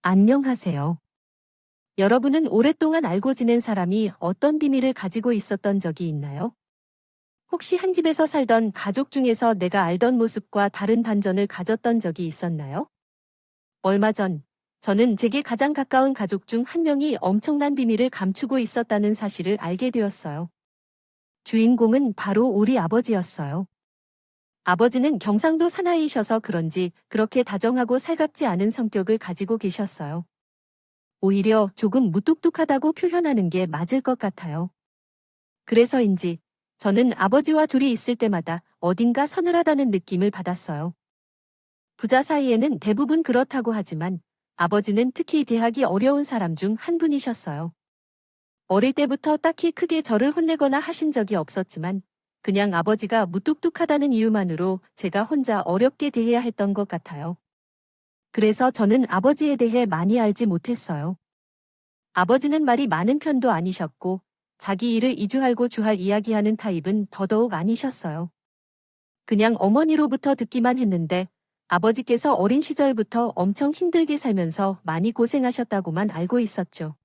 안녕하세요. 여러분은 오랫동안 알고 지낸 사람이 어떤 비밀을 가지고 있었던 적이 있나요? 혹시 한 집에서 살던 가족 중에서 내가 알던 모습과 다른 반전을 가졌던 적이 있었나요? 얼마 전, 저는 제게 가장 가까운 가족 중 한 명이 엄청난 비밀을 감추고 있었다는 사실을 알게 되었어요. 주인공은 바로 우리 아버지였어요. 아버지는 경상도 사나이이셔서 그런지 그렇게 다정하고 살갑지 않은 성격을 가지고 계셨어요. 오히려 조금 무뚝뚝하다고 표현하는 게 맞을 것 같아요. 그래서인지 저는 아버지와 둘이 있을 때마다 어딘가 서늘하다는 느낌을 받았어요. 부자 사이에는 대부분 그렇다고 하지만 아버지는 특히 대하기 어려운 사람 중 한 분이셨어요. 어릴 때부터 딱히 크게 저를 혼내거나 하신 적이 없었지만 그냥 아버지가 무뚝뚝하다는 이유만으로 제가 혼자 어렵게 대해야 했던 것 같아요. 그래서 저는 아버지에 대해 많이 알지 못했어요. 아버지는 말이 많은 편도 아니셨고 자기 일을 이주할고 주할 이야기하는 타입은 더더욱 아니셨어요. 그냥 어머니로부터 듣기만 했는데 아버지께서 어린 시절부터 엄청 힘들게 살면서 많이 고생하셨다고만 알고 있었죠.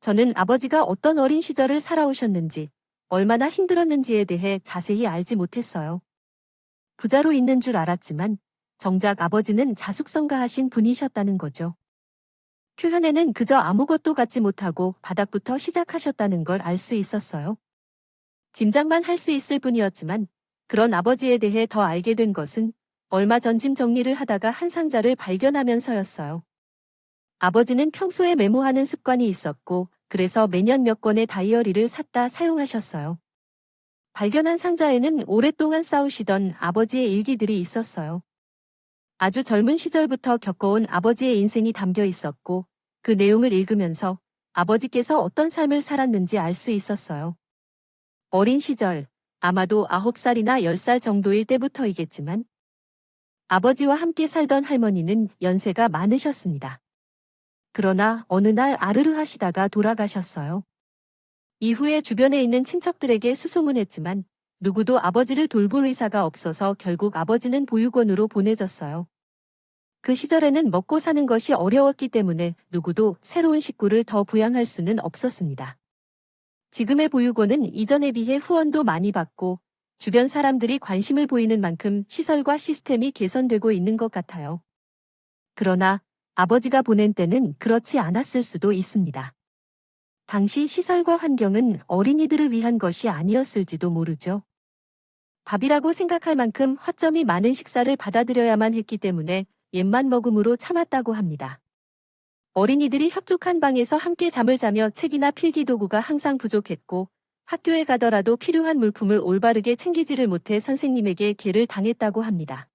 저는 아버지가 어떤 어린 시절을 살아오셨는지, 얼마나 힘들었는지에 대해 자세히 알지 못했어요. 부자로 있는 줄 알았지만 정작 아버지는 자숙성가하신 분이셨다는 거죠. 표현에는 그저 아무것도 갖지 못하고 바닥부터 시작하셨다는 걸 알 수 있었어요. 짐작만 할 수 있을 뿐이었지만 그런 아버지에 대해 더 알게 된 것은 얼마 전 짐 정리를 하다가 한 상자를 발견하면서였어요. 아버지는 평소에 메모하는 습관이 있었고 그래서 매년 몇 권의 다이어리를 샀다 사용하셨어요. 발견한 상자에는 오랫동안 싸우시던 아버지의 일기들이 있었어요. 아주 젊은 시절부터 겪어온 아버지의 인생이 담겨 있었고 그 내용을 읽으면서 아버지께서 어떤 삶을 살았는지 알 수 있었어요. 어린 시절, 아마도 9살이나 10살 정도일 때부터이겠지만 아버지와 함께 살던 할머니는 연세가 많으셨습니다. 그러나 어느 날 아르르 하시다가 돌아가셨어요. 이후에 주변에 있는 친척들에게 수소문했지만 누구도 아버지를 돌볼 의사가 없어서 결국 아버지는 보육원으로 보내졌어요. 그 시절에는 먹고 사는 것이 어려웠기 때문에 누구도 새로운 식구를 더 부양할 수는 없었습니다. 지금의 보육원은 이전에 비해 후원도 많이 받고 주변 사람들이 관심을 보이는 만큼 시설과 시스템이 개선되고 있는 것 같아요. 그러나 아버지가 보낸 때는 그렇지 않았을 수도 있습니다. 당시 시설과 환경은 어린이들을 위한 것이 아니었을지도 모르죠. 밥이라고 생각할 만큼 화점이 많은 식사를 받아들여야만 했기 때문에 옛맛 먹음으로 참았다고 합니다. 어린이들이 협족한 방에서 함께 잠을 자며 책이나 필기 도구가 항상 부족했고 학교에 가더라도 필요한 물품을 올바르게 챙기지를 못해 선생님에게 개를 당했다고 합니다.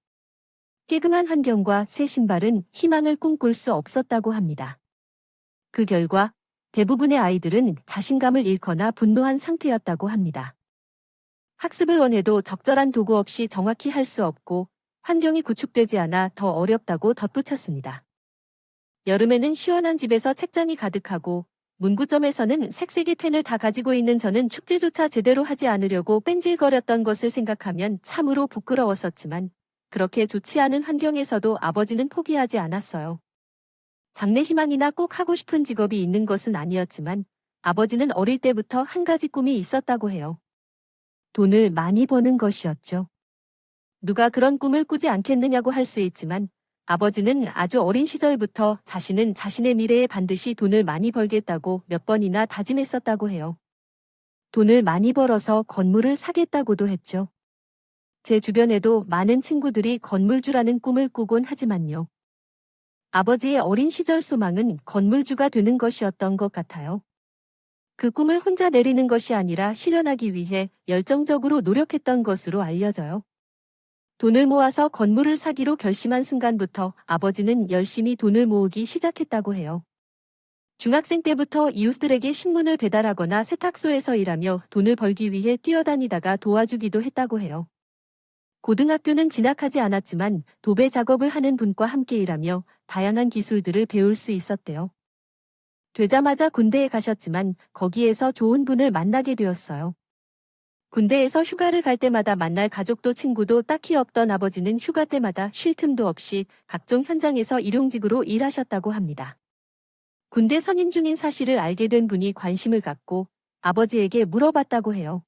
깨끗한 환경과 새 신발은 희망을 꿈꿀 수 없었다고 합니다. 그 결과 대부분의 아이들은 자신감을 잃거나 분노한 상태였다고 합니다. 학습을 원해도 적절한 도구 없이 정확히 할 수 없고 환경이 구축되지 않아 더 어렵다고 덧붙였습니다. 여름에는 시원한 집에서 책장이 가득하고 문구점에서는 색색의 펜을 다 가지고 있는 저는 축제조차 제대로 하지 않으려고 뺀질거렸던 것을 생각하면 참으로 부끄러웠었지만 그렇게 좋지 않은 환경에서도 아버지는 포기하지 않았어요. 장래 희망이나 꼭 하고 싶은 직업이 있는 것은 아니었지만 아버지는 어릴 때부터 한 가지 꿈이 있었다고 해요. 돈을 많이 버는 것이었죠. 누가 그런 꿈을 꾸지 않겠느냐고 할 수 있지만 아버지는 아주 어린 시절부터 자신은 자신의 미래에 반드시 돈을 많이 벌겠다고 몇 번이나 다짐했었다고 해요. 돈을 많이 벌어서 건물을 사겠다고도 했죠. 제 주변에도 많은 친구들이 건물주라는 꿈을 꾸곤 하지만요. 아버지의 어린 시절 소망은 건물주가 되는 것이었던 것 같아요. 그 꿈을 혼자 내리는 것이 아니라 실현하기 위해 열정적으로 노력했던 것으로 알려져요. 돈을 모아서 건물을 사기로 결심한 순간부터 아버지는 열심히 돈을 모으기 시작했다고 해요. 중학생 때부터 이웃들에게 신문을 배달하거나 세탁소에서 일하며 돈을 벌기 위해 뛰어다니다가 도와주기도 했다고 해요. 고등학교는 진학하지 않았지만 도배 작업을 하는 분과 함께 일하며 다양한 기술들을 배울 수 있었대요. 되자마자 군대에 가셨지만 거기에서 좋은 분을 만나게 되었어요. 군대에서 휴가를 갈 때마다 만날 가족도 친구도 딱히 없던 아버지는 휴가 때마다 쉴 틈도 없이 각종 현장에서 일용직으로 일하셨다고 합니다. 군대 선임 중인 사실을 알게 된 분이 관심을 갖고 아버지에게 물어봤다고 해요.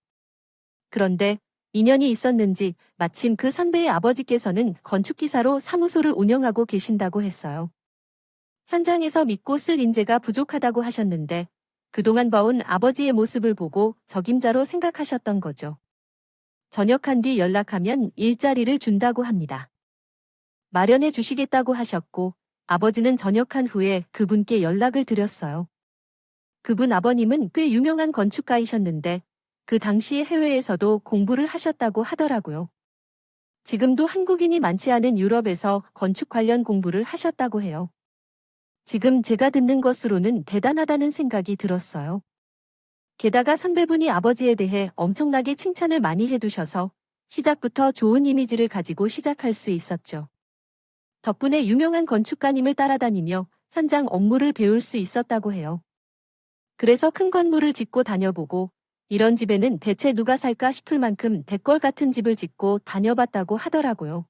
그런데 인연이 있었는지 마침 그 선배의 아버지께서는 건축기사로 사무소를 운영하고 계신다고 했어요. 현장에서 믿고 쓸 인재가 부족하다고 하셨는데 그동안 봐온 아버지의 모습을 보고 적임자로 생각하셨던 거죠. 전역한 뒤 연락하면 일자리를 준다고 합니다. 마련해 주시겠다고 하셨고 아버지는 전역한 후에 그분께 연락을 드렸어요. 그분 아버님은 꽤 유명한 건축가이셨는데 그 당시에 해외에서도 공부를 하셨다고 하더라고요. 지금도 한국인이 많지 않은 유럽에서 건축 관련 공부를 하셨다고 해요. 지금 제가 듣는 것으로는 대단하다는 생각이 들었어요. 게다가 선배분이 아버지에 대해 엄청나게 칭찬을 많이 해두셔서 시작부터 좋은 이미지를 가지고 시작할 수 있었죠. 덕분에 유명한 건축가님을 따라다니며 현장 업무를 배울 수 있었다고 해요. 그래서 큰 건물을 짓고 다녀보고 이런 집에는 대체 누가 살까 싶을 만큼 대궐 같은 집을 짓고 다녀봤다고 하더라고요.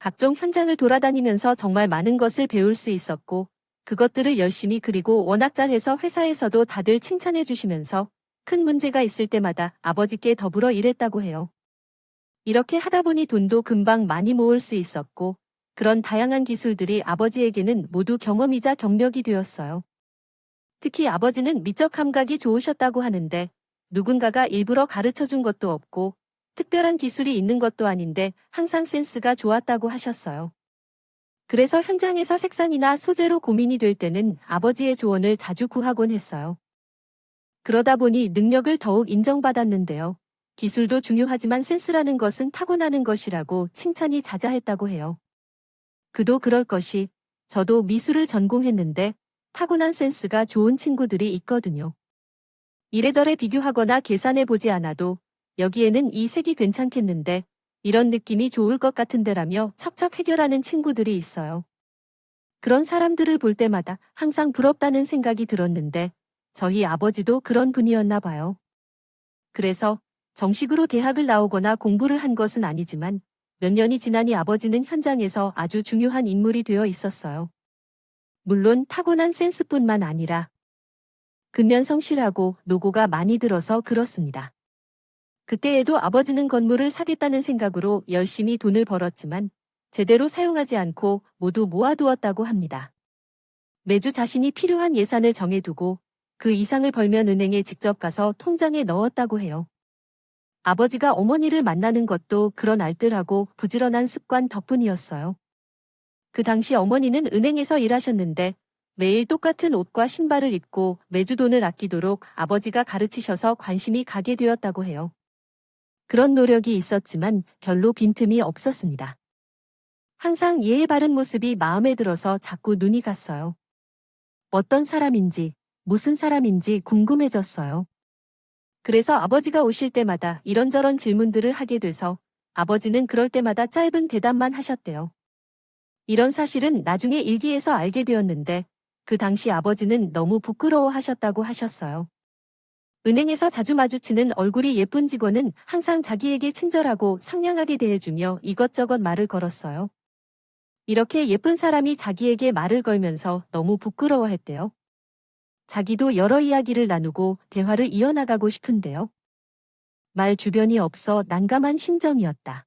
각종 현장을 돌아다니면서 정말 많은 것을 배울 수 있었고 그것들을 열심히 그리고 워낙 잘해서 회사에서도 다들 칭찬해 주시면서 큰 문제가 있을 때마다 아버지께 더불어 일했다고 해요. 이렇게 하다 보니 돈도 금방 많이 모을 수 있었고 그런 다양한 기술들이 아버지에게는 모두 경험이자 경력이 되었어요. 특히 아버지는 미적 감각이 좋으셨다고 하는데 누군가가 일부러 가르쳐 준 것도 없고 특별한 기술이 있는 것도 아닌데 항상 센스가 좋았다고 하셨어요. 그래서 현장에서 색상이나 소재로 고민이 될 때는 아버지의 조언을 자주 구하곤 했어요. 그러다 보니 능력을 더욱 인정받았는데요. 기술도 중요하지만 센스라는 것은 타고나는 것이라고 칭찬이 자자했다고 해요. 그도 그럴 것이 저도 미술을 전공했는데 타고난 센스가 좋은 친구들이 있거든요. 이래저래 비교하거나 계산해 보지 않아도 여기에는 이 색이 괜찮겠는데 이런 느낌이 좋을 것 같은데라며 척척 해결하는 친구들이 있어요. 그런 사람들을 볼 때마다 항상 부럽다는 생각이 들었는데 저희 아버지도 그런 분이었나 봐요. 그래서 정식으로 대학을 나오거나 공부를 한 것은 아니지만 몇 년이 지나니 아버지는 현장에서 아주 중요한 인물이 되어 있었어요. 물론 타고난 센스뿐만 아니라 근면 성실하고 노고가 많이 들어서 그렇습니다. 그때에도 아버지는 건물을 사겠다는 생각으로 열심히 돈을 벌었지만 제대로 사용하지 않고 모두 모아두었다고 합니다. 매주 자신이 필요한 예산을 정해두고 그 이상을 벌면 은행에 직접 가서 통장에 넣었다고 해요. 아버지가 어머니를 만나는 것도 그런 알뜰하고 부지런한 습관 덕분이었어요. 그 당시 어머니는 은행에서 일하셨는데 매일 똑같은 옷과 신발을 입고 매주 돈을 아끼도록 아버지가 가르치셔서 관심이 가게 되었다고 해요. 그런 노력이 있었지만 별로 빈틈이 없었습니다. 항상 예의 바른 모습이 마음에 들어서 자꾸 눈이 갔어요. 어떤 사람인지, 무슨 사람인지 궁금해졌어요. 그래서 아버지가 오실 때마다 이런저런 질문들을 하게 돼서 아버지는 그럴 때마다 짧은 대답만 하셨대요. 이런 사실은 나중에 일기에서 알게 되었는데 그 당시 아버지는 너무 부끄러워하셨다고 하셨어요. 은행에서 자주 마주치는 얼굴이 예쁜 직원은 항상 자기에게 친절하고 상냥하게 대해주며 이것저것 말을 걸었어요. 이렇게 예쁜 사람이 자기에게 말을 걸면서 너무 부끄러워했대요. 자기도 여러 이야기를 나누고 대화를 이어나가고 싶은데요. 말 주변이 없어 난감한 심정이었다.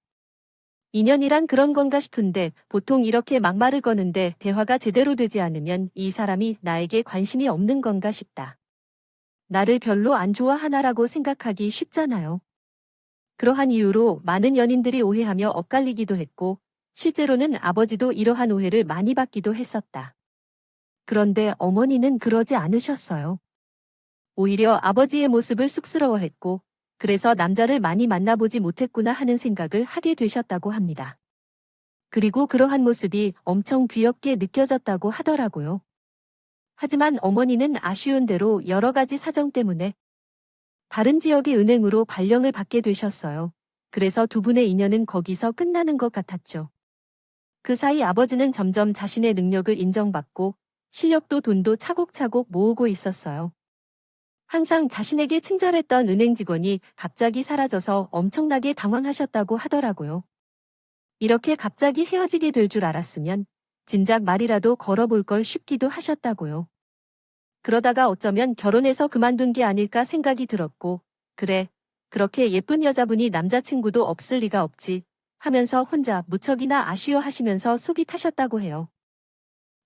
인연이란 그런 건가 싶은데 보통 이렇게 막말을 거는데 대화가 제대로 되지 않으면 이 사람이 나에게 관심이 없는 건가 싶다. 나를 별로 안 좋아하나라고 생각하기 쉽잖아요. 그러한 이유로 많은 연인들이 오해하며 엇갈리기도 했고 실제로는 아버지도 이러한 오해를 많이 받기도 했었다. 그런데 어머니는 그러지 않으셨어요. 오히려 아버지의 모습을 쑥스러워했고 그래서 남자를 많이 만나보지 못했구나 하는 생각을 하게 되셨다고 합니다. 그리고 그러한 모습이 엄청 귀엽게 느껴졌다고 하더라고요. 하지만 어머니는 아쉬운 대로 여러 가지 사정 때문에 다른 지역의 은행으로 발령을 받게 되셨어요. 그래서 두 분의 인연은 거기서 끝나는 것 같았죠. 그 사이 아버지는 점점 자신의 능력을 인정받고 실력도 돈도 차곡차곡 모으고 있었어요. 항상 자신에게 친절했던 은행 직원이 갑자기 사라져서 엄청나게 당황하셨다고 하더라고요. 이렇게 갑자기 헤어지게 될 줄 알았으면 진작 말이라도 걸어볼 걸 싶기도 하셨다고요. 그러다가 어쩌면 결혼해서 그만둔 게 아닐까 생각이 들었고, 그래, 그렇게 예쁜 여자분이 남자친구도 없을 리가 없지 하면서 혼자 무척이나 아쉬워하시면서 속이 타셨다고 해요.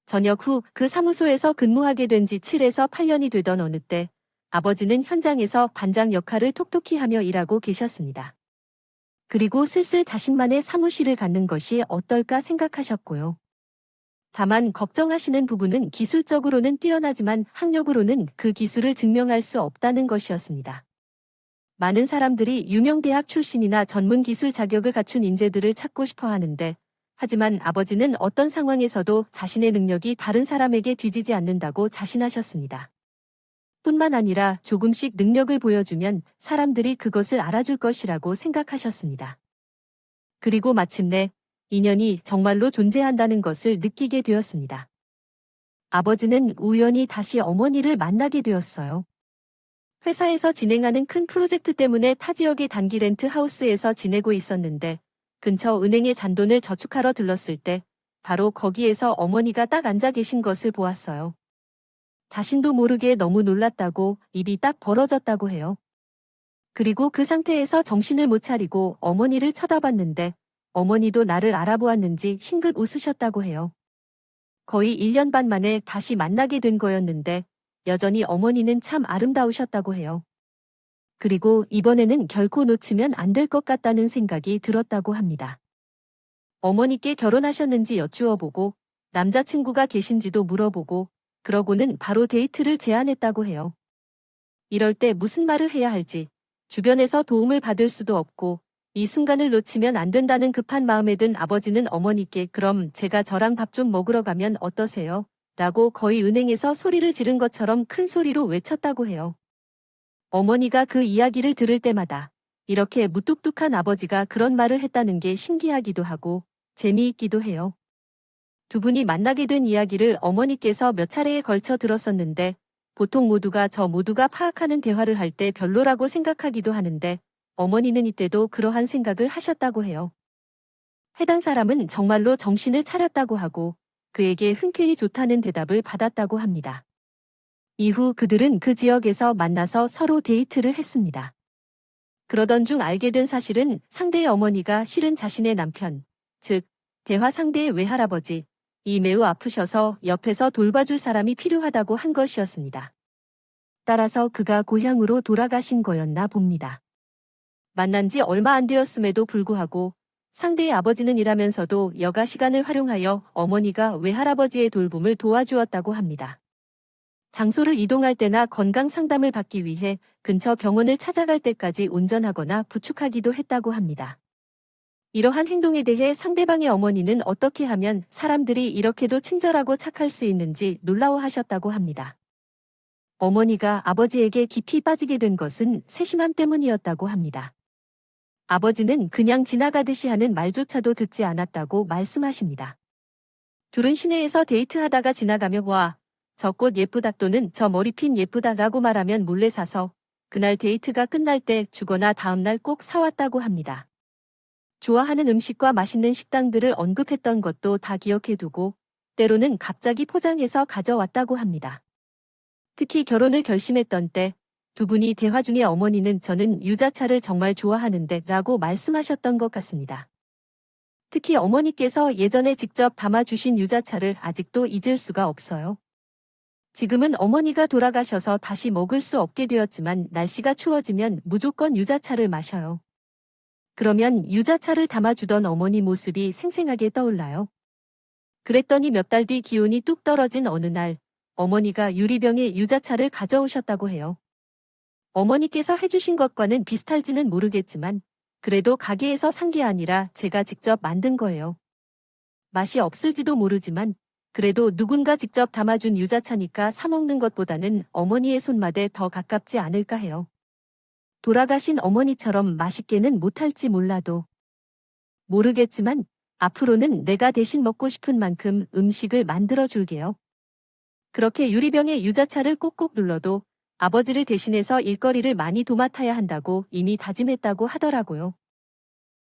전역 후 그 사무소에서 근무하게 된 지 7에서 8년이 되던 어느 때 아버지는 현장에서 반장 역할을 톡톡히 하며 일하고 계셨습니다. 그리고 슬슬 자신만의 사무실을 갖는 것이 어떨까 생각하셨고요. 다만 걱정하시는 부분은 기술적으로는 뛰어나지만 학력으로는 그 기술을 증명할 수 없다는 것이었습니다. 많은 사람들이 유명 대학 출신이나 전문 기술 자격을 갖춘 인재들을 찾고 싶어 하는데, 하지만 아버지는 어떤 상황에서도 자신의 능력이 다른 사람에게 뒤지지 않는다고 자신하셨습니다. 뿐만 아니라 조금씩 능력을 보여주면 사람들이 그것을 알아줄 것이라고 생각하셨습니다. 그리고 마침내 인연이 정말로 존재한다는 것을 느끼게 되었습니다. 아버지는 우연히 다시 어머니를 만나게 되었어요. 회사에서 진행하는 큰 프로젝트 때문에 타 지역의 단기 렌트 하우스에서 지내고 있었는데 근처 은행에 잔돈을 저축하러 들렀을 때 바로 거기에서 어머니가 딱 앉아 계신 것을 보았어요. 자신도 모르게 너무 놀랐다고 입이 딱 벌어졌다고 해요. 그리고 그 상태에서 정신을 못 차리고 어머니를 쳐다봤는데 어머니도 나를 알아보았는지 싱긋 웃으셨다고 해요. 거의 1년 반 만에 다시 만나게 된 거였는데 여전히 어머니는 참 아름다우셨다고 해요. 그리고 이번에는 결코 놓치면 안 될 것 같다는 생각이 들었다고 합니다. 어머니께 결혼하셨는지 여쭈어보고 남자친구가 계신지도 물어보고 그러고는 바로 데이트를 제안했다고 해요. 이럴 때 무슨 말을 해야 할지 주변에서 도움을 받을 수도 없고 이 순간을 놓치면 안 된다는 급한 마음에 든 아버지는 어머니께 그럼 제가 저랑 밥 좀 먹으러 가면 어떠세요? 라고 거의 은행에서 소리를 지른 것처럼 큰 소리로 외쳤다고 해요. 어머니가 그 이야기를 들을 때마다 이렇게 무뚝뚝한 아버지가 그런 말을 했다는 게 신기하기도 하고 재미있기도 해요. 두 분이 만나게 된 이야기를 어머니께서 몇 차례에 걸쳐 들었었는데 보통 모두가 파악하는 대화를 할 때 별로라고 생각하기도 하는데 어머니는 이때도 그러한 생각을 하셨다고 해요. 해당 사람은 정말로 정신을 차렸다고 하고 그에게 흔쾌히 좋다는 대답을 받았다고 합니다. 이후 그들은 그 지역에서 만나서 서로 데이트를 했습니다. 그러던 중 알게 된 사실은 상대의 어머니가 실은 자신의 남편, 즉 대화 상대의 외할아버지, 이 매우 아프셔서 옆에서 돌봐줄 사람이 필요하다고 한 것이었습니다. 따라서 그가 고향으로 돌아가신 거였나 봅니다. 만난 지 얼마 안 되었음에도 불구하고 상대의 아버지는 일하면서도 여가 시간을 활용하여 어머니가 외할아버지의 돌봄을 도와주었다고 합니다. 장소를 이동할 때나 건강 상담을 받기 위해 근처 병원을 찾아갈 때까지 운전하거나 부축하기도 했다고 합니다. 이러한 행동에 대해 상대방의 어머니는 어떻게 하면 사람들이 이렇게도 친절하고 착할 수 있는지 놀라워하셨다고 합니다. 어머니가 아버지에게 깊이 빠지게 된 것은 세심함 때문이었다고 합니다. 아버지는 그냥 지나가듯이 하는 말조차도 듣지 않았다고 말씀하십니다. 둘은 시내에서 데이트하다가 지나가며 와, 저 꽃 예쁘다 또는 저 머리핀 예쁘다라고 말하면 몰래 사서 그날 데이트가 끝날 때 주거나 다음날 꼭 사왔다고 합니다. 좋아하는 음식과 맛있는 식당들을 언급했던 것도 다 기억해두고 때로는 갑자기 포장해서 가져왔다고 합니다. 특히 결혼을 결심했던 때 두 분이 대화 중에 어머니는 저는 유자차를 정말 좋아하는데 라고 말씀하셨던 것 같습니다. 특히 어머니께서 예전에 직접 담아주신 유자차를 아직도 잊을 수가 없어요. 지금은 어머니가 돌아가셔서 다시 먹을 수 없게 되었지만 날씨가 추워지면 무조건 유자차를 마셔요. 그러면 유자차를 담아주던 어머니 모습이 생생하게 떠올라요. 그랬더니 몇 달 뒤 기온이 뚝 떨어진 어느 날 어머니가 유리병에 유자차를 가져오셨다고 해요. 어머니께서 해주신 것과는 비슷할지는 모르겠지만 그래도 가게에서 산 게 아니라 제가 직접 만든 거예요. 맛이 없을지도 모르지만 그래도 누군가 직접 담아준 유자차니까 사 먹는 것보다는 어머니의 손맛에 더 가깝지 않을까 해요. 돌아가신 어머니처럼 맛있게는 못할지 몰라도 모르겠지만 앞으로는 내가 대신 먹고 싶은 만큼 음식을 만들어 줄게요. 그렇게 유리병에 유자차를 꼭꼭 눌러도 아버지를 대신해서 일거리를 많이 도맡아야 한다고 이미 다짐했다고 하더라고요.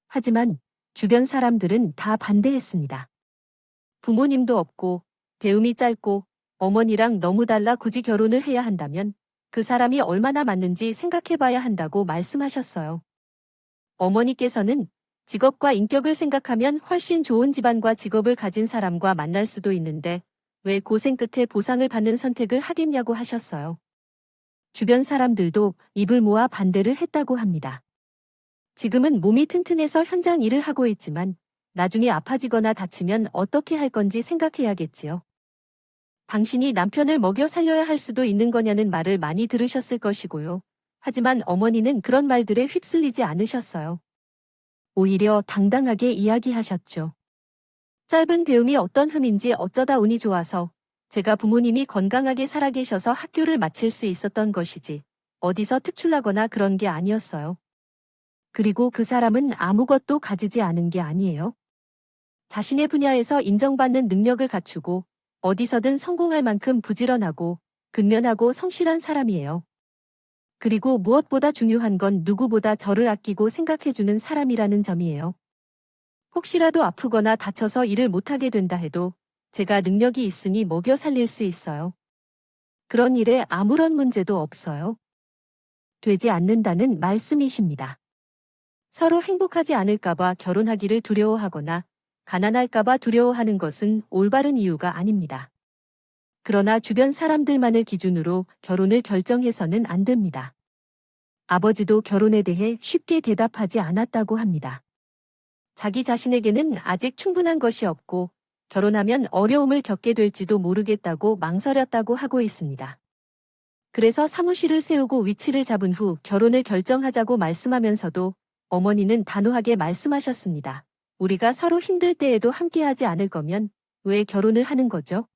하지만 주변 사람들은 다 반대했습니다. 부모님도 없고 배움이 짧고 어머니랑 너무 달라 굳이 결혼을 해야 한다면 그 사람이 얼마나 맞는지 생각해봐야 한다고 말씀하셨어요. 어머니께서는 직업과 인격을 생각하면 훨씬 좋은 집안과 직업을 가진 사람과 만날 수도 있는데 왜 고생 끝에 보상을 받는 선택을 하겠냐고 하셨어요. 주변 사람들도 입을 모아 반대를 했다고 합니다. 지금은 몸이 튼튼해서 현장 일을 하고 있지만 나중에 아파지거나 다치면 어떻게 할 건지 생각해야겠지요. 당신이 남편을 먹여 살려야 할 수도 있는 거냐는 말을 많이 들으셨을 것이고요. 하지만 어머니는 그런 말들에 휩쓸리지 않으셨어요. 오히려 당당하게 이야기하셨죠. 짧은 배움이 어떤 흠인지 어쩌다 운이 좋아서 제가 부모님이 건강하게 살아계셔서 학교를 마칠 수 있었던 것이지 어디서 특출나거나 그런 게 아니었어요. 그리고 그 사람은 아무것도 가지지 않은 게 아니에요. 자신의 분야에서 인정받는 능력을 갖추고 어디서든 성공할 만큼 부지런하고 근면하고 성실한 사람이에요. 그리고 무엇보다 중요한 건 누구보다 저를 아끼고 생각해주는 사람이라는 점이에요. 혹시라도 아프거나 다쳐서 일을 못하게 된다 해도 제가 능력이 있으니 먹여 살릴 수 있어요. 그런 일에 아무런 문제도 없어요. 되지 않는다는 말씀이십니다. 서로 행복하지 않을까봐 결혼하기를 두려워하거나 가난할까봐 두려워하는 것은 올바른 이유가 아닙니다. 그러나 주변 사람들만을 기준으로 결혼을 결정해서는 안 됩니다. 아버지도 결혼에 대해 쉽게 대답하지 않았다고 합니다. 자기 자신에게는 아직 충분한 것이 없고 결혼하면 어려움을 겪게 될지도 모르겠다고 망설였다고 하고 있습니다. 그래서 사무실을 세우고 위치를 잡은 후 결혼을 결정하자고 말씀하면서도 어머니는 단호하게 말씀하셨습니다. 우리가 서로 힘들 때에도 함께하지 않을 거면 왜 결혼을 하는 거죠?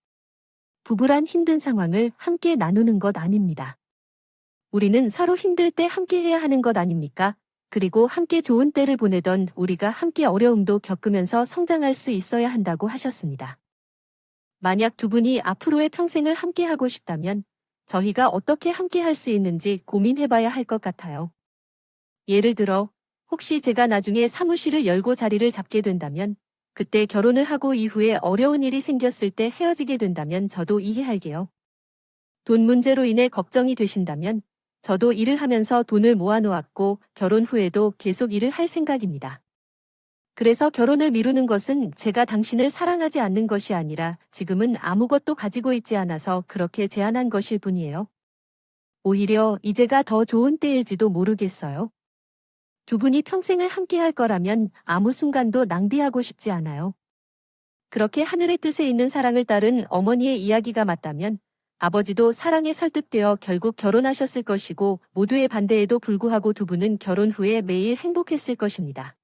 부부란 힘든 상황을 함께 나누는 것 아닙니다. 우리는 서로 힘들 때 함께해야 하는 것 아닙니까? 그리고 함께 좋은 때를 보내던 우리가 함께 어려움도 겪으면서 성장할 수 있어야 한다고 하셨습니다. 만약 두 분이 앞으로의 평생을 함께하고 싶다면 저희가 어떻게 함께할 수 있는지 고민해봐야 할 것 같아요. 예를 들어 혹시 제가 나중에 사무실을 열고 자리를 잡게 된다면 그때 결혼을 하고 이후에 어려운 일이 생겼을 때 헤어지게 된다면 저도 이해할게요. 돈 문제로 인해 걱정이 되신다면 저도 일을 하면서 돈을 모아놓았고 결혼 후에도 계속 일을 할 생각입니다. 그래서 결혼을 미루는 것은 제가 당신을 사랑하지 않는 것이 아니라 지금은 아무것도 가지고 있지 않아서 그렇게 제안한 것일 뿐이에요. 오히려 이제가 더 좋은 때일지도 모르겠어요. 두 분이 평생을 함께 할 거라면 아무 순간도 낭비하고 싶지 않아요. 그렇게 하늘의 뜻에 있는 사랑을 따른 어머니의 이야기가 맞다면 아버지도 사랑에 설득되어 결국 결혼하셨을 것이고 모두의 반대에도 불구하고 두 분은 결혼 후에 매일 행복했을 것입니다.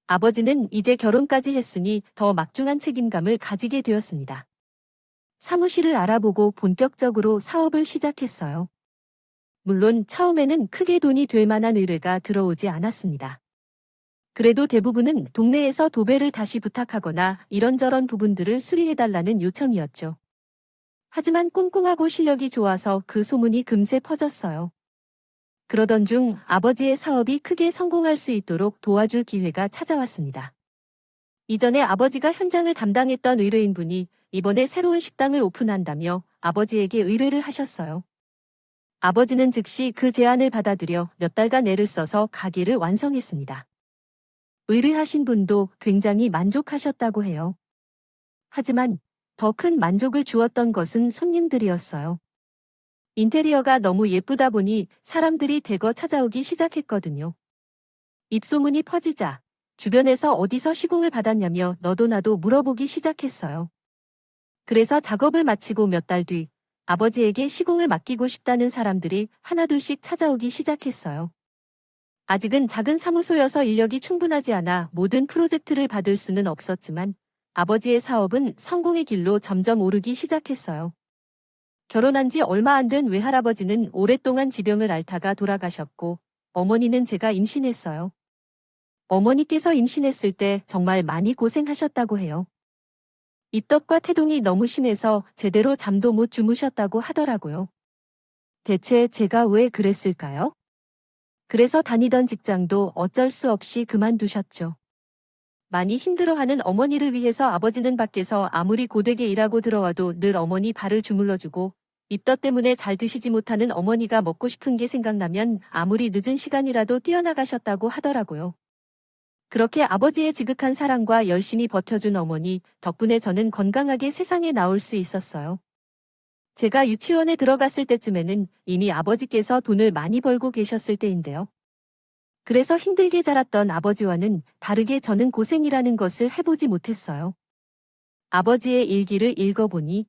아버지는 이제 결혼까지 했으니 더 막중한 책임감을 가지게 되었습니다. 사무실을 알아보고 본격적으로 사업을 시작했어요. 물론 처음에는 크게 돈이 될 만한 의뢰가 들어오지 않았습니다. 그래도 대부분은 동네에서 도배를 다시 부탁하거나 이런저런 부분들을 수리해달라는 요청이었죠. 하지만 꼼꼼하고 실력이 좋아서 그 소문이 금세 퍼졌어요. 그러던 중 아버지의 사업이 크게 성공할 수 있도록 도와줄 기회가 찾아왔습니다. 이전에 아버지가 현장을 담당했던 의뢰인분이 이번에 새로운 식당을 오픈한다며 아버지에게 의뢰를 하셨어요. 아버지는 즉시 그 제안을 받아들여 몇 달간 애를 써서 가게를 완성했습니다. 의뢰하신 분도 굉장히 만족하셨다고 해요. 하지만 더 큰 만족을 주었던 것은 손님들이었어요. 인테리어가 너무 예쁘다 보니 사람들이 대거 찾아오기 시작했거든요. 입소문이 퍼지자 주변에서 어디서 시공을 받았냐며 너도 나도 물어보기 시작했어요. 그래서 작업을 마치고 몇 달 뒤 아버지에게 시공을 맡기고 싶다는 사람들이 하나둘씩 찾아오기 시작했어요. 아직은 작은 사무소여서 인력이 충분하지 않아 모든 프로젝트를 받을 수는 없었지만 아버지의 사업은 성공의 길로 점점 오르기 시작했어요. 결혼한 지 얼마 안 된 외할아버지는 오랫동안 지병을 앓다가 돌아가셨고 어머니는 제가 임신했어요. 어머니께서 임신했을 때 정말 많이 고생하셨다고 해요. 입덧과 태동이 너무 심해서 제대로 잠도 못 주무셨다고 하더라고요. 대체 제가 왜 그랬을까요? 그래서 다니던 직장도 어쩔 수 없이 그만두셨죠. 많이 힘들어하는 어머니를 위해서 아버지는 밖에서 아무리 고되게 일하고 들어와도 늘 어머니 발을 주물러주고 입덧 때문에 잘 드시지 못하는 어머니가 먹고 싶은 게 생각나면 아무리 늦은 시간이라도 뛰어나가셨다고 하더라고요. 그렇게 아버지의 지극한 사랑과 열심히 버텨준 어머니 덕분에 저는 건강하게 세상에 나올 수 있었어요. 제가 유치원에 들어갔을 때쯤에는 이미 아버지께서 돈을 많이 벌고 계셨을 때인데요. 그래서 힘들게 자랐던 아버지와는 다르게 저는 고생이라는 것을 해보지 못했어요. 아버지의 일기를 읽어보니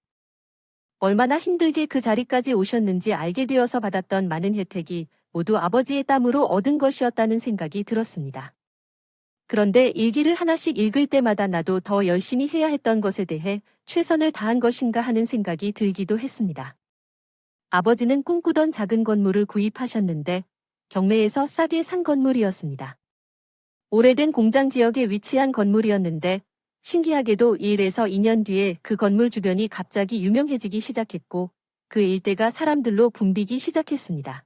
얼마나 힘들게 그 자리까지 오셨는지 알게 되어서 받았던 많은 혜택이 모두 아버지의 땀으로 얻은 것이었다는 생각이 들었습니다. 그런데 일기를 하나씩 읽을 때마다 나도 더 열심히 해야 했던 것에 대해 최선을 다한 것인가 하는 생각이 들기도 했습니다. 아버지는 꿈꾸던 작은 건물을 구입하셨는데 경매에서 싸게 산 건물이었습니다. 오래된 공장 지역에 위치한 건물이었는데 신기하게도 1에서 2년 뒤에 그 건물 주변이 갑자기 유명해지기 시작했고 그 일대가 사람들로 붐비기 시작했습니다.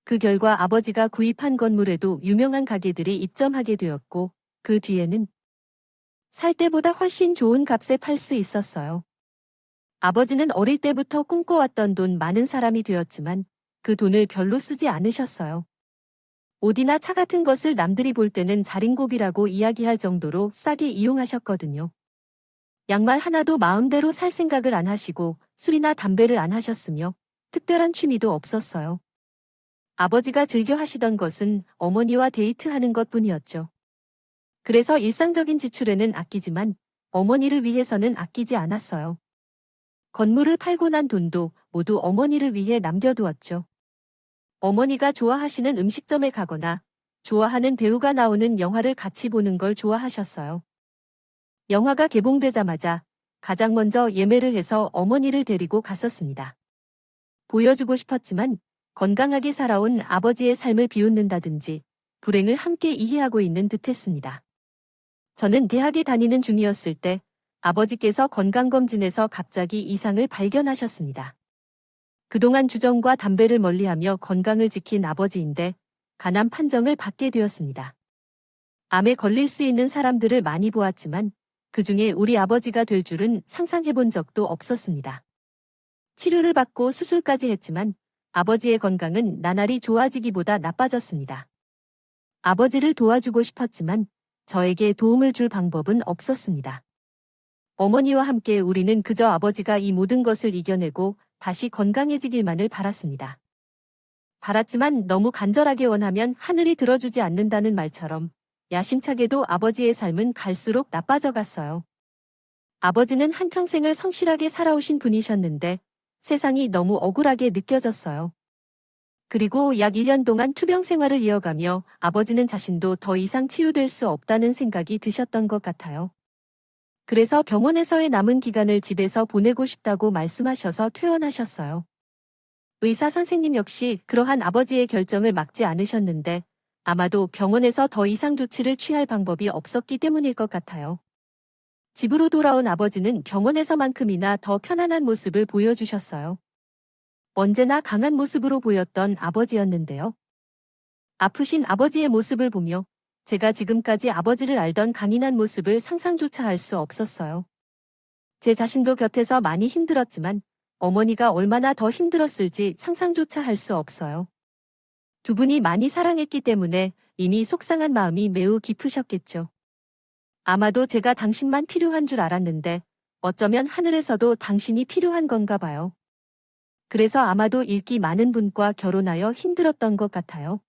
그 결과 아버지가 구입한 건물에도 유명한 가게들이 입점하게 되었고 그 뒤에는 살 때보다 훨씬 좋은 값에 팔 수 있었어요. 아버지는 어릴 때부터 꿈꿔왔던 돈 많은 사람이 되었지만 그 돈을 별로 쓰지 않으셨어요. 옷이나 차 같은 것을 남들이 볼 때는 자린고비라고 이야기할 정도로 싸게 이용하셨거든요. 양말 하나도 마음대로 살 생각을 안 하시고 술이나 담배를 안 하셨으며 특별한 취미도 없었어요. 아버지가 즐겨 하시던 것은 어머니와 데이트하는 것뿐이었죠. 그래서 일상적인 지출에는 아끼지만 어머니를 위해서는 아끼지 않았어요. 건물을 팔고 난 돈도 모두 어머니를 위해 남겨두었죠. 어머니가 좋아하시는 음식점에 가거나 좋아하는 배우가 나오는 영화를 같이 보는 걸 좋아하셨어요. 영화가 개봉되자마자 가장 먼저 예매를 해서 어머니를 데리고 갔었습니다. 보여주고 싶었지만 건강하게 살아온 아버지의 삶을 비웃는다든지 불행을 함께 이해하고 있는 듯했습니다. 저는 대학에 다니는 중이었을 때 아버지께서 건강검진에서 갑자기 이상을 발견하셨습니다. 그동안 주정과 담배를 멀리하며 건강을 지킨 아버지인데 간암 판정을 받게 되었습니다. 암에 걸릴 수 있는 사람들을 많이 보았지만 그중에 우리 아버지가 될 줄은 상상해본 적도 없었습니다. 치료를 받고 수술까지 했지만 아버지의 건강은 나날이 좋아지기보다 나빠졌습니다. 아버지를 도와주고 싶었지만 저에게 도움을 줄 방법은 없었습니다. 어머니와 함께 우리는 그저 아버지가 이 모든 것을 이겨내고 다시 건강해지길만을 바랐습니다. 바랐지만 너무 간절하게 원하면 하늘이 들어주지 않는다는 말처럼 야심차게도 아버지의 삶은 갈수록 나빠져 갔어요. 아버지는 한평생을 성실하게 살아오신 분이셨는데 세상이 너무 억울하게 느껴졌어요. 그리고 약 1년 동안 투병 생활을 이어가며 아버지는 자신도 더 이상 치유될 수 없다는 생각이 드셨던 것 같아요. 그래서 병원에서의 남은 기간을 집에서 보내고 싶다고 말씀하셔서 퇴원하셨어요. 의사 선생님 역시 그러한 아버지의 결정을 막지 않으셨는데 아마도 병원에서 더 이상 조치를 취할 방법이 없었기 때문일 것 같아요. 집으로 돌아온 아버지는 병원에서만큼이나 더 편안한 모습을 보여주셨어요. 언제나 강한 모습으로 보였던 아버지였는데요. 아프신 아버지의 모습을 보며 제가 지금까지 아버지를 알던 강인한 모습을 상상조차 할 수 없었어요. 제 자신도 곁에서 많이 힘들었지만 어머니가 얼마나 더 힘들었을지 상상조차 할 수 없어요. 두 분이 많이 사랑했기 때문에 이미 속상한 마음이 매우 깊으셨겠죠. 아마도 제가 당신만 필요한 줄 알았는데 어쩌면 하늘에서도 당신이 필요한 건가 봐요. 그래서 아마도 인기 많은 분과 결혼하여 힘들었던 것 같아요.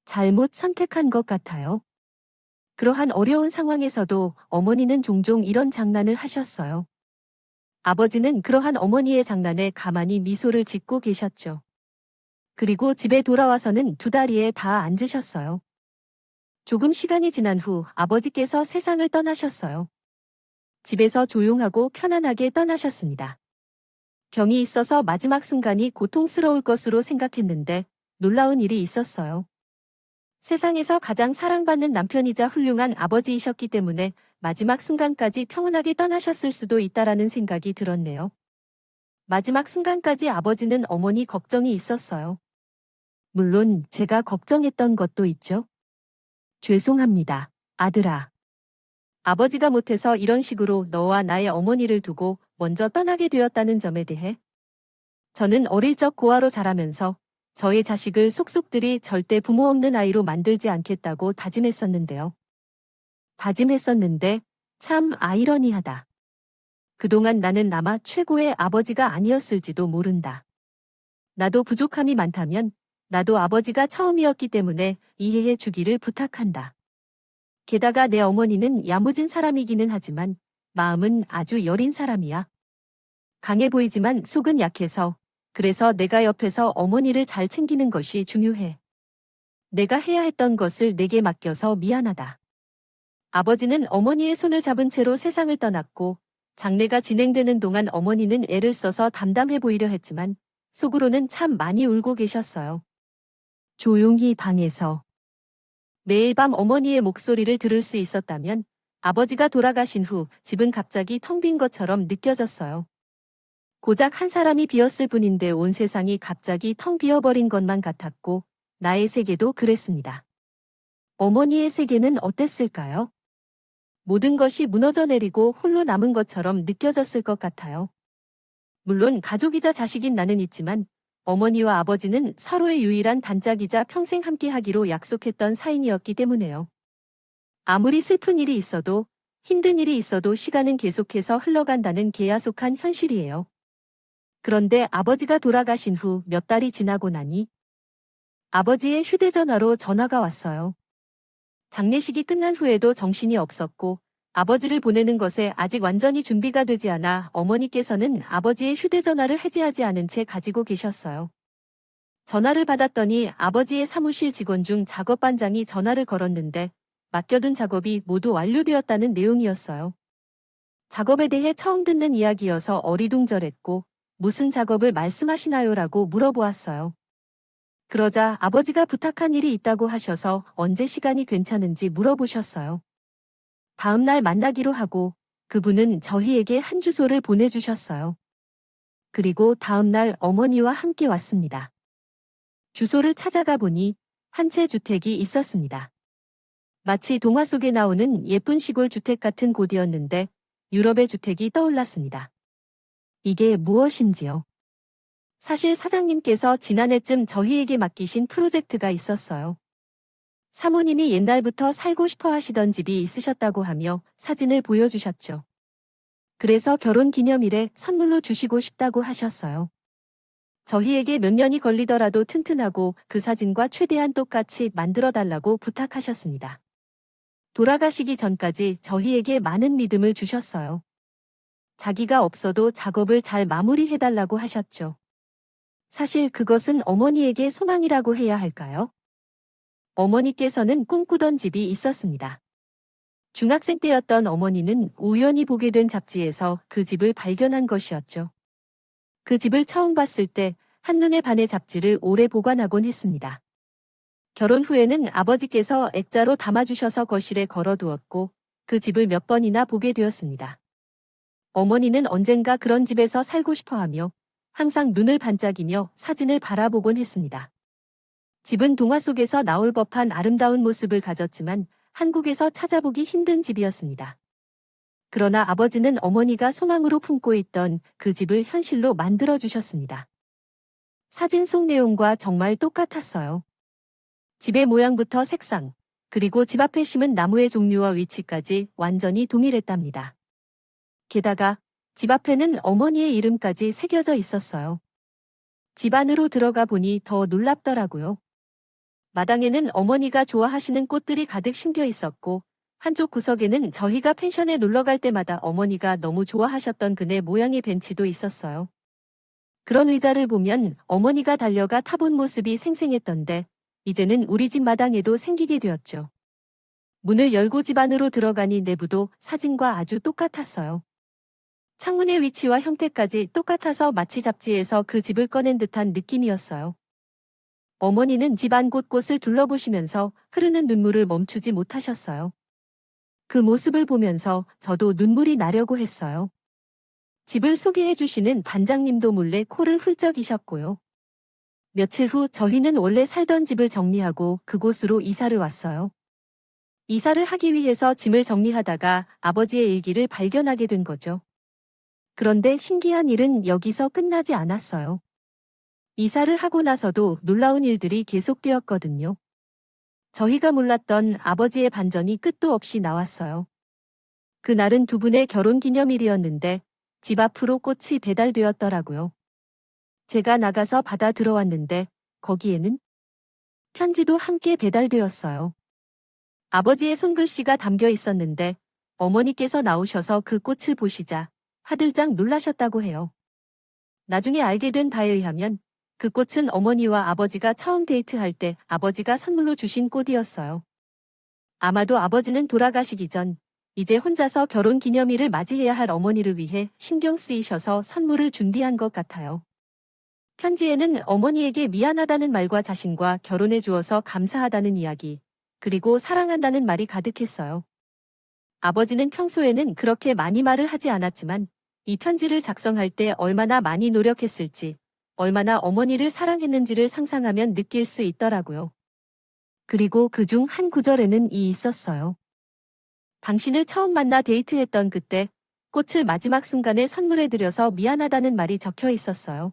잘못 선택한 것 같아요. 그러한 어려운 상황에서도 어머니는 종종 이런 장난을 하셨어요. 아버지는 그러한 어머니의 장난에 가만히 미소를 짓고 계셨죠. 그리고 집에 돌아와서는 두 다리에 다 앉으셨어요. 조금 시간이 지난 후 아버지께서 세상을 떠나셨어요. 집에서 조용하고 편안하게 떠나셨습니다. 병이 있어서 마지막 순간이 고통스러울 것으로 생각했는데 놀라운 일이 있었어요. 세상에서 가장 사랑받는 남편이자 훌륭한 아버지이셨기 때문에 마지막 순간까지 평온하게 떠나셨을 수도 있다라는 생각이 들었네요. 마지막 순간까지 아버지는 어머니 걱정이 있었어요. 물론 제가 걱정했던 것도 있죠. 죄송합니다, 아들아. 아버지가 못해서 이런 식으로 너와 나의 어머니를 두고 먼저 떠나게 되었다는 점에 대해 저는 어릴 적 고아로 자라면서 저의 자식을 속속들이 절대 부모 없는 아이로 만들지 않겠다고 다짐했었는데요. 다짐했었는데 참 아이러니하다. 그동안 나는 아마 최고의 아버지가 아니었을지도 모른다. 나도 부족함이 많다면 나도 아버지가 처음이었기 때문에 이해해 주기를 부탁한다. 게다가 내 어머니는 야무진 사람이기는 하지만 마음은 아주 여린 사람이야. 강해 보이지만 속은 약해서 그래서 내가 옆에서 어머니를 잘 챙기는 것이 중요해. 내가 해야 했던 것을 내게 맡겨서 미안하다. 아버지는 어머니의 손을 잡은 채로 세상을 떠났고 장례가 진행되는 동안 어머니는 애를 써서 담담해 보이려 했지만 속으로는 참 많이 울고 계셨어요. 조용히 방에서 매일 밤 어머니의 목소리를 들을 수 있었다면 아버지가 돌아가신 후 집은 갑자기 텅 빈 것처럼 느껴졌어요. 고작 한 사람이 비었을 뿐인데 온 세상이 갑자기 텅 비어버린 것만 같았고 나의 세계도 그랬습니다. 어머니의 세계는 어땠을까요? 모든 것이 무너져 내리고 홀로 남은 것처럼 느껴졌을 것 같아요. 물론 가족이자 자식인 나는 있지만 어머니와 아버지는 서로의 유일한 단짝이자 평생 함께하기로 약속했던 사이이었기 때문에요. 아무리 슬픈 일이 있어도 힘든 일이 있어도 시간은 계속해서 흘러간다는 계약속한 현실이에요. 그런데 아버지가 돌아가신 후 몇 달이 지나고 나니 아버지의 휴대전화로 전화가 왔어요. 장례식이 끝난 후에도 정신이 없었고 아버지를 보내는 것에 아직 완전히 준비가 되지 않아 어머니께서는 아버지의 휴대전화를 해지하지 않은 채 가지고 계셨어요. 전화를 받았더니 아버지의 사무실 직원 중 작업반장이 전화를 걸었는데 맡겨둔 작업이 모두 완료되었다는 내용이었어요. 작업에 대해 처음 듣는 이야기여서 어리둥절했고 무슨 작업을 말씀하시나요라고 물어보았어요. 그러자 아버지가 부탁한 일이 있다고 하셔서 언제 시간이 괜찮은지 물어보셨어요. 다음 날 만나기로 하고 그분은 저희에게 한 주소를 보내주셨어요. 그리고 다음 날 어머니와 함께 왔습니다. 주소를 찾아가 보니 한 채 주택이 있었습니다. 마치 동화 속에 나오는 예쁜 시골 주택 같은 곳이었는데 유럽의 주택이 떠올랐습니다. 이게 무엇인지요? 사실 사장님께서 지난해쯤 저희에게 맡기신 프로젝트가 있었어요. 사모님이 옛날부터 살고 싶어 하시던 집이 있으셨다고 하며 사진을 보여주셨죠. 그래서 결혼 기념일에 선물로 주시고 싶다고 하셨어요. 저희에게 몇 년이 걸리더라도 튼튼하고 그 사진과 최대한 똑같이 만들어 달라고 부탁하셨습니다. 돌아가시기 전까지 저희에게 많은 믿음을 주셨어요. 자기가 없어도 작업을 잘 마무리해달라고 하셨죠. 사실 그것은 어머니에게 소망이라고 해야 할까요? 어머니께서는 꿈꾸던 집이 있었습니다. 중학생 때였던 어머니는 우연히 보게 된 잡지에서 그 집을 발견한 것이었죠. 그 집을 처음 봤을 때 한눈에 반해 잡지를 오래 보관하곤 했습니다. 결혼 후에는 아버지께서 액자로 담아주셔서 거실에 걸어두었고 그 집을 몇 번이나 보게 되었습니다. 어머니는 언젠가 그런 집에서 살고 싶어하며 항상 눈을 반짝이며 사진을 바라보곤 했습니다. 집은 동화 속에서 나올 법한 아름다운 모습을 가졌지만 한국에서 찾아보기 힘든 집이었습니다. 그러나 아버지는 어머니가 소망으로 품고 있던 그 집을 현실로 만들어주셨습니다. 사진 속 내용과 정말 똑같았어요. 집의 모양부터 색상, 그리고 집 앞에 심은 나무의 종류와 위치까지 완전히 동일했답니다. 게다가 집 앞에는 어머니의 이름까지 새겨져 있었어요. 집 안으로 들어가 보니 더 놀랍더라고요. 마당에는 어머니가 좋아하시는 꽃들이 가득 심겨 있었고 한쪽 구석에는 저희가 펜션에 놀러 갈 때마다 어머니가 너무 좋아하셨던 그네 모양의 벤치도 있었어요. 그런 의자를 보면 어머니가 달려가 타본 모습이 생생했던데 이제는 우리 집 마당에도 생기게 되었죠. 문을 열고 집 안으로 들어가니 내부도 사진과 아주 똑같았어요. 창문의 위치와 형태까지 똑같아서 마치 잡지에서 그 집을 꺼낸 듯한 느낌이었어요. 어머니는 집안 곳곳을 둘러보시면서 흐르는 눈물을 멈추지 못하셨어요. 그 모습을 보면서 저도 눈물이 나려고 했어요. 집을 소개해 주시는 반장님도 몰래 코를 훌쩍이셨고요. 며칠 후 저희는 원래 살던 집을 정리하고 그곳으로 이사를 왔어요. 이사를 하기 위해서 짐을 정리하다가 아버지의 일기를 발견하게 된 거죠. 그런데 신기한 일은 여기서 끝나지 않았어요. 이사를 하고 나서도 놀라운 일들이 계속되었거든요. 저희가 몰랐던 아버지의 반전이 끝도 없이 나왔어요. 그날은 두 분의 결혼 기념일이었는데 집 앞으로 꽃이 배달되었더라고요. 제가 나가서 받아 들어왔는데 거기에는 편지도 함께 배달되었어요. 아버지의 손글씨가 담겨 있었는데 어머니께서 나오셔서 그 꽃을 보시자 하들짝 놀라셨다고 해요. 나중에 알게 된 바에 의하면 그 꽃은 어머니와 아버지가 처음 데이트할 때 아버지가 선물로 주신 꽃이었어요. 아마도 아버지는 돌아가시기 전 이제 혼자서 결혼 기념일을 맞이해야 할 어머니를 위해 신경 쓰이셔서 선물을 준비한 것 같아요. 편지에는 어머니에게 미안하다는 말과 자신과 결혼해 주어서 감사하다는 이야기, 그리고 사랑한다는 말이 가득했어요. 아버지는 평소에는 그렇게 많이 말을 하지 않았지만 이 편지를 작성할 때 얼마나 많이 노력했을지, 얼마나 어머니를 사랑했는지를 상상하면 느낄 수 있더라고요. 그리고 그중 한 구절에는 있었어요. 당신을 처음 만나 데이트했던 그때 꽃을 마지막 순간에 선물해드려서 미안하다는 말이 적혀 있었어요.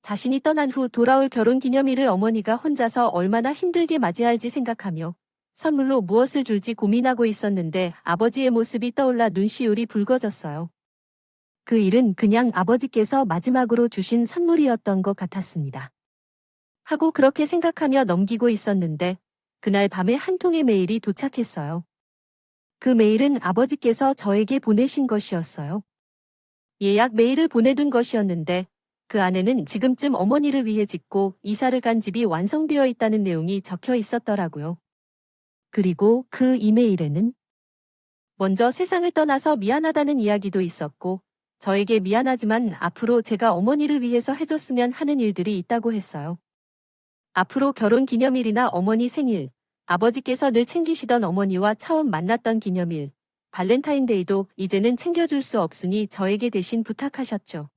자신이 떠난 후 돌아올 결혼 기념일을 어머니가 혼자서 얼마나 힘들게 맞이할지 생각하며 선물로 무엇을 줄지 고민하고 있었는데 아버지의 모습이 떠올라 눈시울이 붉어졌어요. 그 일은 그냥 아버지께서 마지막으로 주신 선물이었던 것 같았습니다. 하고 그렇게 생각하며 넘기고 있었는데 그날 밤에 한 통의 메일이 도착했어요. 그 메일은 아버지께서 저에게 보내신 것이었어요. 예약 메일을 보내둔 것이었는데 그 안에는 지금쯤 어머니를 위해 짓고 이사를 간 집이 완성되어 있다는 내용이 적혀 있었더라고요. 그리고 그 이메일에는 먼저 세상을 떠나서 미안하다는 이야기도 있었고 저에게 미안하지만 앞으로 제가 어머니를 위해서 해줬으면 하는 일들이 있다고 했어요. 앞으로 결혼 기념일이나 어머니 생일, 아버지께서 늘 챙기시던 어머니와 처음 만났던 기념일, 발렌타인데이도 이제는 챙겨줄 수 없으니 저에게 대신 부탁하셨죠.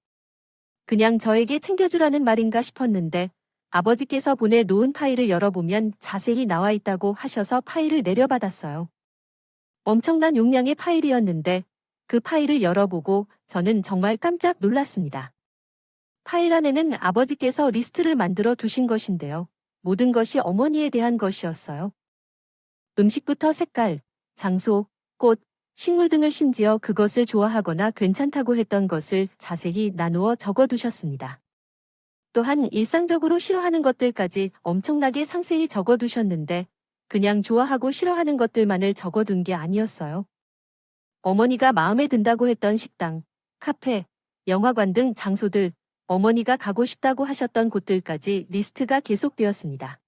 그냥 저에게 챙겨주라는 말인가 싶었는데 아버지께서 보내놓은 파일을 열어보면 자세히 나와 있다고 하셔서 파일을 내려받았어요. 엄청난 용량의 파일이었는데 그 파일을 열어보고 저는 정말 깜짝 놀랐습니다. 파일 안에는 아버지께서 리스트를 만들어 두신 것인데요. 모든 것이 어머니에 대한 것이었어요. 음식부터 색깔, 장소, 꽃, 식물 등을 심지어 그것을 좋아하거나 괜찮다고 했던 것을 자세히 나누어 적어두셨습니다. 또한 일상적으로 싫어하는 것들까지 엄청나게 상세히 적어두셨는데 그냥 좋아하고 싫어하는 것들만을 적어둔 게 아니었어요. 어머니가 마음에 든다고 했던 식당, 카페, 영화관 등 장소들, 어머니가 가고 싶다고 하셨던 곳들까지 리스트가 계속되었습니다.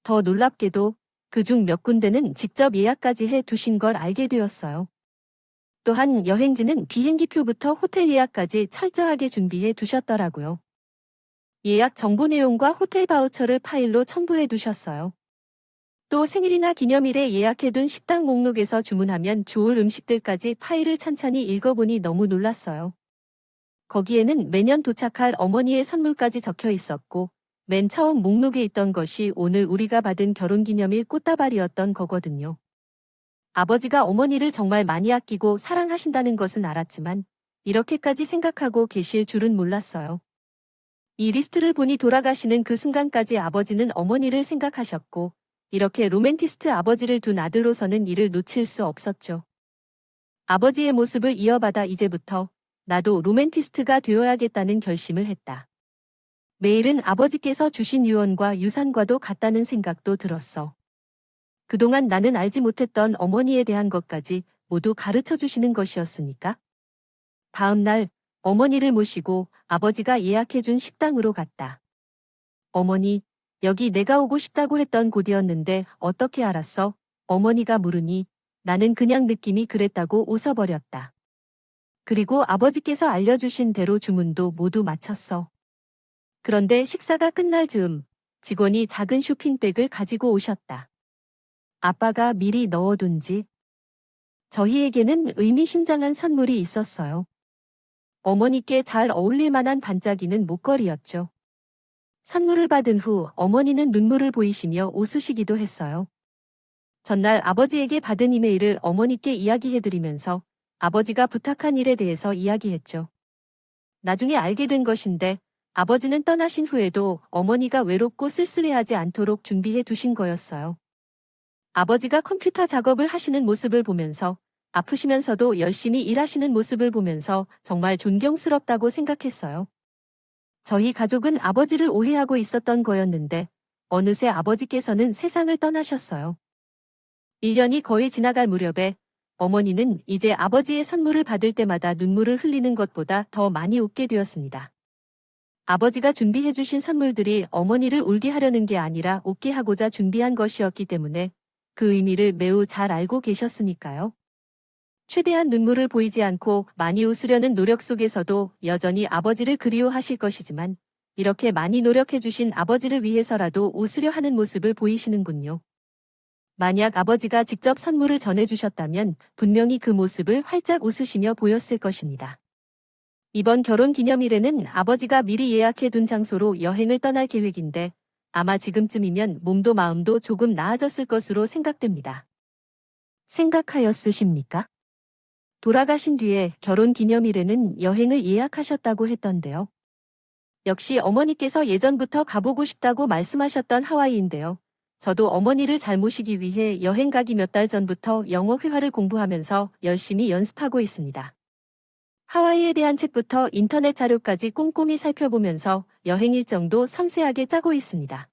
더 놀랍게도 그중 몇 군데는 직접 예약까지 해 두신 걸 알게 되었어요. 또한 여행지는 비행기표부터 호텔 예약까지 철저하게 준비해 두셨더라고요. 예약 정보 내용과 호텔 바우처를 파일로 첨부해 두셨어요. 또 생일이나 기념일에 예약해둔 식당 목록에서 주문하면 좋을 음식들까지 파일을 찬찬히 읽어보니 너무 놀랐어요. 거기에는 매년 도착할 어머니의 선물까지 적혀 있었고 맨 처음 목록에 있던 것이 오늘 우리가 받은 결혼기념일 꽃다발이었던 거거든요. 아버지가 어머니를 정말 많이 아끼고 사랑하신다는 것은 알았지만 이렇게까지 생각하고 계실 줄은 몰랐어요. 이 리스트를 보니 돌아가시는 그 순간까지 아버지는 어머니를 생각하셨고 이렇게 로맨티스트 아버지를 둔 아들로서는 이를 놓칠 수 없었죠. 아버지의 모습을 이어받아 이제부터 나도 로맨티스트가 되어야겠다는 결심을 했다. 메일은 아버지께서 주신 유언과 유산과도 같다는 생각도 들었어. 그동안 나는 알지 못했던 어머니에 대한 것까지 모두 가르쳐 주시는 것이었으니까. 다음 날 어머니를 모시고 아버지가 예약해준 식당으로 갔다. 어머니, 여기 내가 오고 싶다고 했던 곳이었는데 어떻게 알았어? 어머니가 물으니 나는 그냥 느낌이 그랬다고 웃어버렸다. 그리고 아버지께서 알려주신 대로 주문도 모두 마쳤어. 그런데 식사가 끝날 즈음 직원이 작은 쇼핑백을 가지고 오셨다. 아빠가 미리 넣어둔 지 저희에게는 의미심장한 선물이 있었어요. 어머니께 잘 어울릴 만한 반짝이는 목걸이였죠. 선물을 받은 후 어머니는 눈물을 보이시며 웃으시기도 했어요. 전날 아버지에게 받은 이메일을 어머니께 이야기해드리면서 아버지가 부탁한 일에 대해서 이야기했죠. 나중에 알게 된 것인데 아버지는 떠나신 후에도 어머니가 외롭고 쓸쓸해하지 않도록 준비해 두신 거였어요. 아버지가 컴퓨터 작업을 하시는 모습을 보면서 아프시면서도 열심히 일하시는 모습을 보면서 정말 존경스럽다고 생각했어요. 저희 가족은 아버지를 오해하고 있었던 거였는데 어느새 아버지께서는 세상을 떠나셨어요. 1년이 거의 지나갈 무렵에 어머니는 이제 아버지의 선물을 받을 때마다 눈물을 흘리는 것보다 더 많이 웃게 되었습니다. 아버지가 준비해 주신 선물들이 어머니를 울게 하려는 게 아니라 웃게 하고자 준비한 것이었기 때문에 그 의미를 매우 잘 알고 계셨으니까요. 최대한 눈물을 보이지 않고 많이 웃으려는 노력 속에서도 여전히 아버지를 그리워하실 것이지만 이렇게 많이 노력해 주신 아버지를 위해서라도 웃으려 하는 모습을 보이시는군요. 만약 아버지가 직접 선물을 전해주셨다면 분명히 그 모습을 활짝 웃으시며 보였을 것입니다. 이번 결혼 기념일에는 아버지가 미리 예약해 둔 장소로 여행을 떠날 계획인데 아마 지금쯤이면 몸도 마음도 조금 나아졌을 것으로 생각됩니다. 생각하였으십니까? 돌아가신 뒤에 결혼 기념일에는 여행을 예약하셨다고 했던데요. 역시 어머니께서 예전부터 가보고 싶다고 말씀하셨던 하와이인데요. 저도 어머니를 잘 모시기 위해 여행 가기 몇 달 전부터 영어 회화를 공부하면서 열심히 연습하고 있습니다. 하와이에 대한 책부터 인터넷 자료까지 꼼꼼히 살펴보면서 여행 일정도 섬세하게 짜고 있습니다.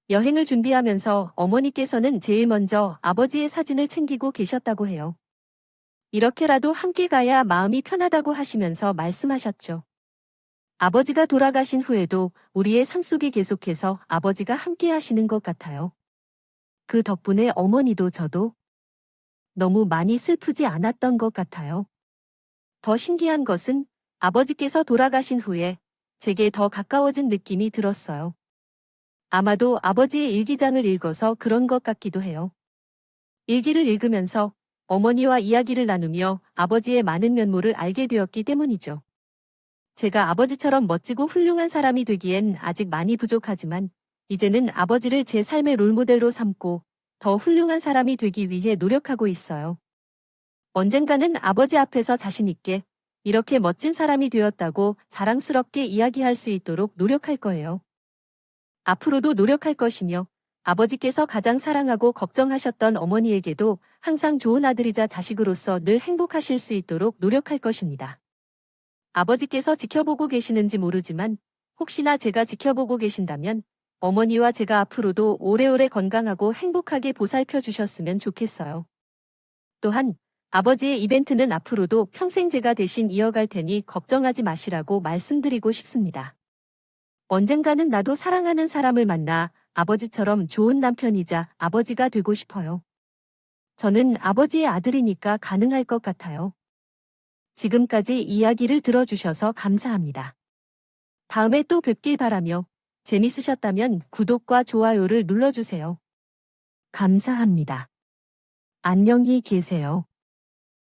여행을 준비하면서 어머니께서는 제일 먼저 아버지의 사진을 챙기고 계셨다고 해요. 이렇게라도 함께 가야 마음이 편하다고 하시면서 말씀하셨죠. 아버지가 돌아가신 후에도 우리의 삶 속에 계속해서 아버지가 함께 하시는 것 같아요. 그 덕분에 어머니도 저도 너무 많이 슬프지 않았던 것 같아요. 더 신기한 것은 아버지께서 돌아가신 후에 제게 더 가까워진 느낌이 들었어요. 아마도 아버지의 일기장을 읽어서 그런 것 같기도 해요. 일기를 읽으면서 어머니와 이야기를 나누며 아버지의 많은 면모를 알게 되었기 때문이죠. 제가 아버지처럼 멋지고 훌륭한 사람이 되기엔 아직 많이 부족하지만 이제는 아버지를 제 삶의 롤모델로 삼고 더 훌륭한 사람이 되기 위해 노력하고 있어요. 언젠가는 아버지 앞에서 자신 있게 이렇게 멋진 사람이 되었다고 자랑스럽게 이야기할 수 있도록 노력할 거예요. 앞으로도 노력할 것이며 아버지께서 가장 사랑하고 걱정하셨던 어머니에게도 항상 좋은 아들이자 자식으로서 늘 행복하실 수 있도록 노력할 것입니다. 아버지께서 지켜보고 계시는지 모르지만 혹시나 제가 지켜보고 계신다면 어머니와 제가 앞으로도 오래오래 건강하고 행복하게 보살펴 주셨으면 좋겠어요. 또한 아버지의 이벤트는 앞으로도 평생 제가 대신 이어갈 테니 걱정하지 마시라고 말씀드리고 싶습니다. 언젠가는 나도 사랑하는 사람을 만나 아버지처럼 좋은 남편이자 아버지가 되고 싶어요. 저는 아버지의 아들이니까 가능할 것 같아요. 지금까지 이야기를 들어주셔서 감사합니다. 다음에 또 뵙길 바라며 재밌으셨다면 구독과 좋아요를 눌러주세요. 감사합니다. 안녕히 계세요.